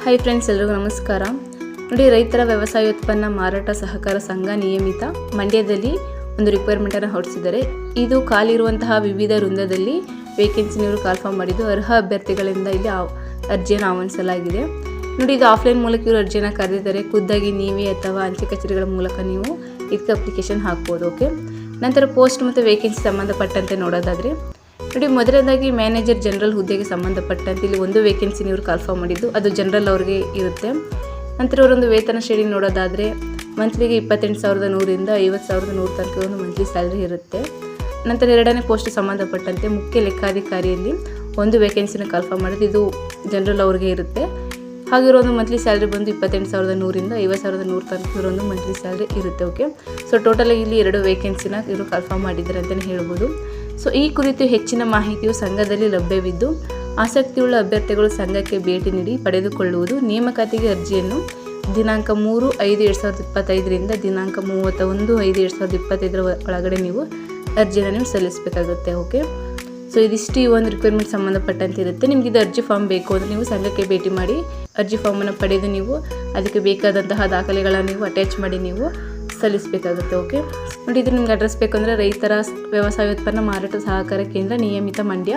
Hi friends, ಎಲ್ಲರಿಗೂ ನಮಸ್ಕಾರ. ನೋಡಿ, ರೈತರ ವ್ಯವಸಾಯೋತ್ಪನ್ನ ಮಾರಾಟ ಸಹಕಾರ ಸಂಘ ನಿಯಮಿತ ಮಂಡ್ಯದಲ್ಲಿ ಒಂದು ರಿಕ್ವೈರ್ಮೆಂಟನ್ನು ಹೊರಡಿಸಿದ್ದಾರೆ. ಇದು ಖಾಲಿರುವಂತಹ ವಿವಿಧ ವೃಂದದಲ್ಲಿ ವೇಕೆನ್ಸಿನವರು ಕಾಲ್ಫಾರ್ಮ್ ಮಾಡಿದ್ದು ಅರ್ಹ ಅಭ್ಯರ್ಥಿಗಳಿಂದ ಇಲ್ಲಿ ಅರ್ಜಿಯನ್ನು ಆಹ್ವಾನಿಸಲಾಗಿದೆ. ನೋಡಿ, ಇದು ಆಫ್ಲೈನ್ ಮೂಲಕ ಇವರು ಅರ್ಜಿಯನ್ನು ಕರೆದಿದ್ದಾರೆ. ಖುದ್ದಾಗಿ ನೀವೇ ಅಥವಾ ಅಂಚೆ ಕಚೇರಿಗಳ ಮೂಲಕ ನೀವು ಇದಕ್ಕೆ ಅಪ್ಲಿಕೇಶನ್ ಹಾಕ್ಬೋದು. ಓಕೆ, ನಂತರ ಪೋಸ್ಟ್ ಮತ್ತು ವೇಕೆನ್ಸಿ ಸಂಬಂಧಪಟ್ಟಂತೆ ನೋಡೋದಾದರೆ ನೋಡಿ, ಮೊದಲನೇದಾಗಿ ಮ್ಯಾನೇಜರ್ ಜನರಲ್ ಹುದ್ದೆಗೆ ಸಂಬಂಧಪಟ್ಟಂತೆ ಇಲ್ಲಿ ಒಂದು ವೇಕೆನ್ಸಿ ನೀವು ಕಾಲ್ಫಾರ್ಮ್ ಮಾಡಿದ್ದು ಅದು ಜನರಲ್ ಅವ್ರಿಗೆ ಇರುತ್ತೆ. ನಂತರ ಅವರೊಂದು ವೇತನ ಶ್ರೇಣಿ ನೋಡೋದಾದರೆ ಮಂತ್ಲಿಗೆ 28,100ರಿಂದ 50,100 ತನಕ ಒಂದು ಮಂತ್ಲಿ ಸ್ಯಾಲ್ರಿ ಇರುತ್ತೆ. ನಂತರ ಎರಡನೇ ಪೋಸ್ಟ್ ಸಂಬಂಧಪಟ್ಟಂತೆ ಮುಖ್ಯ ಲೆಕ್ಕಾಧಿಕಾರಿಯಲ್ಲಿ ಒಂದು ವೇಕೆನ್ಸಿನ ಕಾಲ್ಫಾರ್ಮ್ ಮಾಡಿದ್ದು ಇದು ಜನರಲ್ ಅವ್ರಿಗೆ ಇರುತ್ತೆ. ಹಾಗಿರೋ ಒಂದು ಮಂತ್ಲಿ ಸ್ಯಾಲ್ರಿ ಬಂದು 28,100ರಿಂದ 50,100 ತನಕ ಇರೋದು ಮಂತ್ಲಿ ಸ್ಯಾಲ್ರಿ ಇರುತ್ತೆ. ಓಕೆ, ಸೊ ಟೋಟಲಾಗಿ ಇಲ್ಲಿ 2 ವೇಕೆನ್ಸಿನ ಇವರು ಕಾಲ್ಫಾರ್ಮ್ ಮಾಡಿದ್ದಾರೆ ಅಂತಲೇ ಹೇಳ್ಬೋದು. ಸೊ ಈ ಕುರಿತು ಹೆಚ್ಚಿನ ಮಾಹಿತಿಯು ಸಂಘದಲ್ಲಿ ಲಭ್ಯವಿದ್ದು ಆಸಕ್ತಿಯುಳ್ಳ ಅಭ್ಯರ್ಥಿಗಳು ಸಂಘಕ್ಕೆ ಭೇಟಿ ನೀಡಿ ಪಡೆದುಕೊಳ್ಳುವುದು. ನೇಮಕಾತಿಗೆ ಅರ್ಜಿಯನ್ನು ದಿನಾಂಕ 3/5/2025ರಿಂದ ದಿನಾಂಕ 31/5/2025 ಒಳಗಡೆ ನೀವು ಅರ್ಜಿಯನ್ನು ನೀವು ಸಲ್ಲಿಸಬೇಕಾಗುತ್ತೆ. ಓಕೆ, ಸೊ ಇದಿಷ್ಟು ಈ ಒಂದು ರಿಕ್ವೈರ್ಮೆಂಟ್ ಸಂಬಂಧಪಟ್ಟಂತೆ ಇರುತ್ತೆ. ನಿಮ್ಗೆ ಇದು ಅರ್ಜಿ ಫಾರ್ಮ್ ಬೇಕು ಅಂದರೆ ನೀವು ಸಂಘಕ್ಕೆ ಭೇಟಿ ಮಾಡಿ ಅರ್ಜಿ ಫಾರ್ಮನ್ನು ಪಡೆದು ನೀವು ಅದಕ್ಕೆ ಬೇಕಾದಂತಹ ದಾಖಲೆಗಳನ್ನು ನೀವು ಅಟ್ಯಾಚ್ ಮಾಡಿ ನೀವು ಸಲ್ಲಿಸಬೇಕಾಗುತ್ತೆ. ಓಕೆ, ನೋಡಿ, ಇದು ನಿಮ್ಗೆ ಅಡ್ರೆಸ್ ಬೇಕಂದರೆ ರೈತರ ವ್ಯವಸಾಯೋತ್ಪನ್ನ ಮಾರಾಟ ಸಹಕಾರ ಕೇಂದ್ರ ನಿಯಮಿತ Mandya,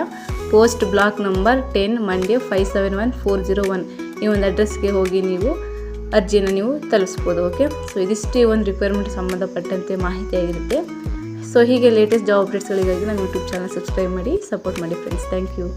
post block number 10 Mandya 571401 ಈ ಒಂದು ಅಡ್ರೆಸ್ಗೆ ಹೋಗಿ ನೀವು ಅರ್ಜಿಯನ್ನು ನೀವು ತಲುಪಿಸ್ಬೋದು. ಓಕೆ, ಸೊ ಇದಿಷ್ಟೇ ಒಂದು ರಿಕ್ವೈರ್ಮೆಂಟ್ ಸಂಬಂಧಪಟ್ಟಂತೆ ಮಾಹಿತಿಯಾಗಿರುತ್ತೆ. ಸೊ ಹೀಗೆ ಲೇಟೆಸ್ಟ್ ಜಾಬ್ ಅಪ್ಡೇಟ್ಸ್ಗಳಿಗಾಗಿ ನಮ್ಮ ಯೂಟ್ಯೂಬ್ ಚಾನಲ್ ಸಬ್ಸ್ಕ್ರೈಬ್ ಮಾಡಿ ಸಪೋರ್ಟ್ ಮಾಡಿ ಫ್ರೆಂಡ್ಸ್. Thank you.